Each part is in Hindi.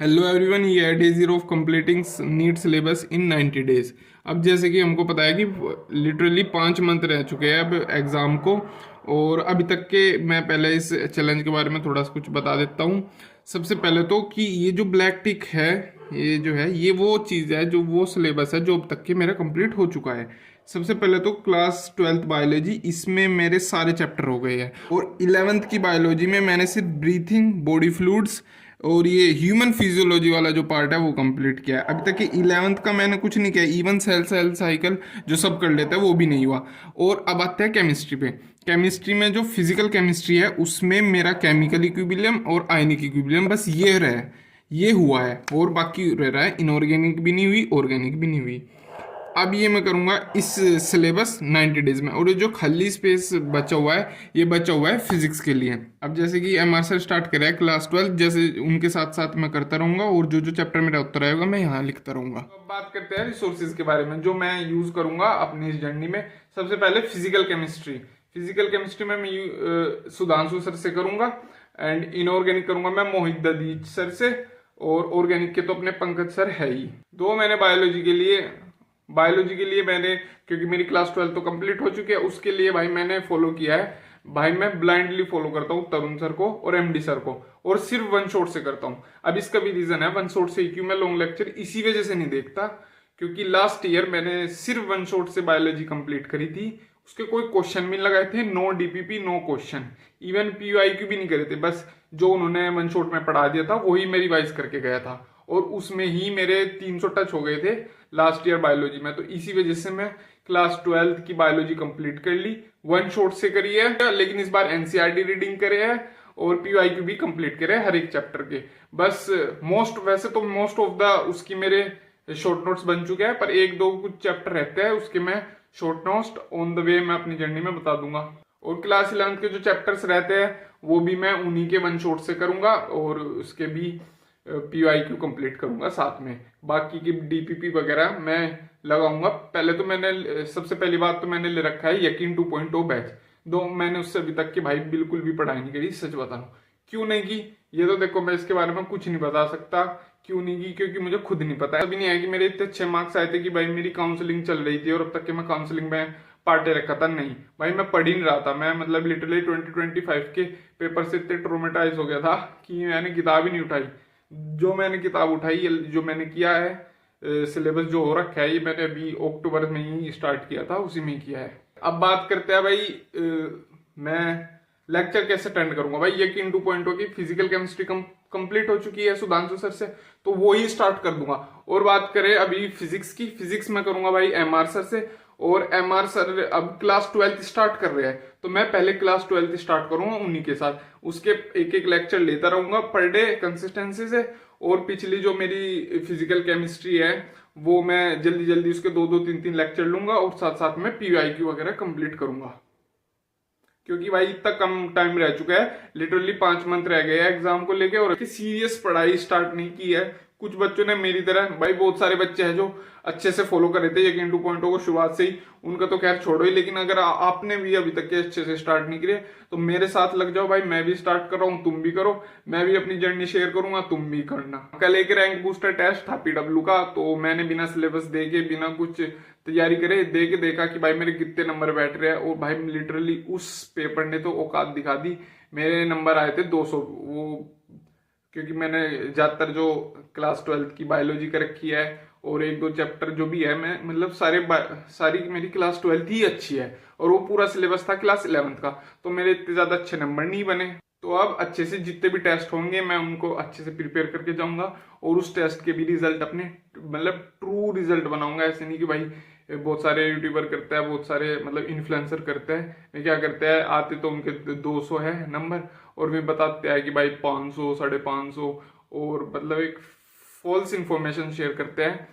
हेलो एवरीवन, ये है day zero of completing NEET syllabus in 90 days. अब जैसे कि हमको पता है कि लिटरली 5 मंथ रह चुके हैं अब एग्ज़ाम को। और अभी तक के मैं पहले इस चैलेंज के बारे में थोड़ा सा कुछ बता देता हूँ। सबसे पहले तो कि ये जो ब्लैक टिक है, ये जो है ये वो चीज़ है, जो वो सिलेबस है जो अब तक के मेरा कंप्लीट हो चुका है। सबसे पहले तो क्लास 12th बायोलॉजी, इसमें मेरे सारे चैप्टर हो गए हैं। और 11th की बायोलॉजी में मैंने सिर्फ ब्रीथिंग, बॉडी फ्लूइड्स और ये ह्यूमन फिजियोलॉजी वाला जो पार्ट है वो कंप्लीट किया है। अभी तक कि 11th का मैंने कुछ नहीं किया, इवन सेल साइकिल जो सब कर लेता है वो भी नहीं हुआ। और अब आते हैं केमिस्ट्री पे। केमिस्ट्री में जो फिजिकल केमिस्ट्री है उसमें मेरा केमिकल इक्विलिब्रियम और आयनिक इक्विलिब्रियम बस ये रहा है, ये हुआ है। और बाकी रह रहा है, इनऑर्गेनिक भी नहीं हुई, ऑर्गेनिक भी नहीं हुई। अब ये मैं करूँगा इस सिलेबस 90 डेज में। और ये जो खाली स्पेस बचा हुआ है, ये बचा हुआ है फिजिक्स के लिए। अब जैसे कि एमआर सर स्टार्ट करा है क्लास 12, जैसे उनके साथ साथ मैं करता रहूँगा और जो जो चैप्टर मेरा उत्तर आएगा मैं यहाँ लिखता रहूँगा। अब बात करते हैं रिसोर्सेज के बारे में जो मैं यूज़ करूँगा अपनी इस जर्नी में। सबसे पहले फिजिकल केमिस्ट्री। फिजिकल केमिस्ट्री में मैं सुधांशु सर से करूँगा, एंड इनऑर्गेनिक करूँगा मैं मोहित ददीच सर से। और ऑर्गेनिक के तो अपने पंकज सर है ही। दो मैंने बायोलॉजी के लिए मैंने, क्योंकि मेरी क्लास 12 तो कंप्लीट हो चुकी है, उसके लिए भाई मैंने फॉलो किया है। भाई मैं ब्लाइंडली फॉलो करता हूँ तरुण सर को और एमडी सर को, और सिर्फ वन शॉट से करता हूँ। अब इसका भी रीजन है, वन शॉट से क्यों मैं लॉन्ग लेक्चर इसी वजह से नहीं देखता, क्योंकि लास्ट ईयर मैंने सिर्फ वन शॉट से बायोलॉजी कंप्लीट करी थी। उसके कोई क्वेश्चन भी लगाए थे, no DPP no question, even PYQ भी नहीं करे थे। बस जो उन्होंने वन शॉट में पढ़ा दिया था वही मैं रिवाइज करके गया था, और उसमें ही मेरे 300 टच हो गए थे लास्ट ईयर बायोलॉजी में। तो इसी वजह से मैं क्लास 12 की बायोलॉजी कंप्लीट कर ली, वन शॉट से करी है। लेकिन इस बार एनसीईआरटी रीडिंग करे है और पीयूआईक्यू भी कंप्लीट करे हर एक चैप्टर के। बस वैसे तो मोस्ट ऑफ द उसकी मेरे शॉर्ट नोट्स बन चुके हैं, पर एक दो कुछ चैप्टर रहते हैं उसके मैं short notes on the way मैं अपनी जर्नी में बता दूंगा। और क्लास 11 के जो चैप्टर्स रहते हैं वो भी मैं उन्हीं के वन शॉट से करूंगा, और उसके भी पीवाईक्यू कंप्लीट करूंगा साथ में। बाकी की डीपीपी वगैरह मैं लगाऊंगा। पहले तो मैंने सबसे पहली बात तो मैंने ले रखा है यकीन 2.0 बैच। दो मैंने उससे अभी तक की भाई बिल्कुल भी पढ़ाई नहीं करी, सच बता रहा हूँ। क्यों नहीं की, ये तो देखो मैं इसके बारे में कुछ नहीं बता सकता क्यों नहीं की, क्योंकि मुझे खुद नहीं पता। अभी नहीं है कि मेरे इतने अच्छे मार्क्स आए थे कि भाई मेरी काउंसलिंग चल रही थी और अब तक के मैं काउंसलिंग में पार्टे रखा था, नहीं भाई मैं पढ़ ही नहीं रहा था। मैं मतलब लिटरली 2025 के पेपर से इतने ट्रोमेटाइज हो गया था कि मैंने किताब ही नहीं उठाई। जो मैंने किताब उठाई, जो मैंने किया है सिलेबस जो हो रखा है, ये मैंने अभी अक्टूबर में ही स्टार्ट किया था, उसी में किया है। अब बात करते हैं भाई मैं लेक्चर कैसे अटेंड करूंगा। भाई यकीन 2.0 की फिजिकल केमिस्ट्री कंप्लीट हो चुकी है सुधांशु सर से, तो वो ही स्टार्ट कर दूंगा। और बात करें अभी फिजिक्स की, फिजिक्स में करूंगा भाई एमआर सर से। और एमआर सर अब क्लास 12 स्टार्ट कर रहे हैं, तो मैं पहले क्लास 12 स्टार्ट करूंगा उन्हीं के साथ। उसके एक एक लेक्चर लेता रहूंगा पर डे कंसिस्टेंसी से। और पिछली जो मेरी फिजिकल केमिस्ट्री है वो मैं जल्दी जल्दी उसके दो दो तीन तीन लेक्चर लूंगा, और साथ साथ में पीवाईक्यू वगैरह कंप्लीट करूंगा। क्योंकि भाई इतना कम टाइम रह चुका है, लिटरली 5 मंथ रह गए हैं एग्जाम को लेके, और सीरियस पढ़ाई स्टार्ट नहीं की है। कुछ बच्चों ने मेरी तरह, भाई बहुत सारे बच्चे हैं जो अच्छे से फॉलो कर रहे थे यकीन 2.0 को शुरुआत से ही, उनका तो खैर छोड़ो ही। लेकिन अगर आपने भी अभी तक के अच्छे से स्टार्ट नहीं किए तो मेरे साथ लग जाओ भाई, मैं भी स्टार्ट कर रहा हूँ, तुम भी करो। मैं भी अपनी जर्नी शेयर करूंगा, तुम भी करना। कल एक रैंक बूस्टर टेस्ट था पीडब्ल्यू का, तो मैंने बिना सिलेबस देखे, बिना कुछ तैयारी करे दे के देखा कि भाई मेरे कितने नंबर बैठ रहे हैं। और भाई लिटरली उस पेपर ने तो औकात दिखा दी। मेरे नंबर आए थे 200, वो क्योंकि मैंने ज्यादातर जो क्लास 12 की बायोलॉजी कर रखी है और एक दो चैप्टर जो भी है, मैं मतलब सारी मेरी क्लास 12 ही अच्छी है, और वो पूरा सिलेबस था क्लास 11 का, तो मेरे इतने ज्यादा अच्छे नंबर नहीं बने। तो अब अच्छे से जितने भी टेस्ट होंगे मैं उनको अच्छे से प्रिपेयर करके जाऊंगा, और उस टेस्ट के भी रिजल्ट अपने मतलब ट्रू रिजल्ट बनाऊंगा। ऐसे नहीं कि भाई बहुत सारे यूट्यूबर करते हैं, बहुत सारे मतलब इन्फ्लुएंसर करते हैं, वे क्या करते हैं, आते तो उनके 200 है नंबर और वे बताते हैं कि भाई 500 550, और मतलब एक फॉल्स इन्फॉर्मेशन शेयर करते हैं।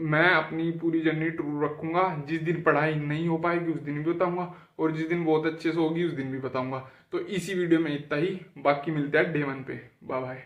मैं अपनी पूरी जर्नी ट्रू रखूंगा। जिस दिन पढ़ाई नहीं हो पाएगी उस दिन भी बताऊंगा, और जिस दिन बहुत अच्छे से होगी उस दिन भी बताऊंगा। तो इसी वीडियो में इतना ही, बाकी मिलता है डे 1 पे। Bye bye.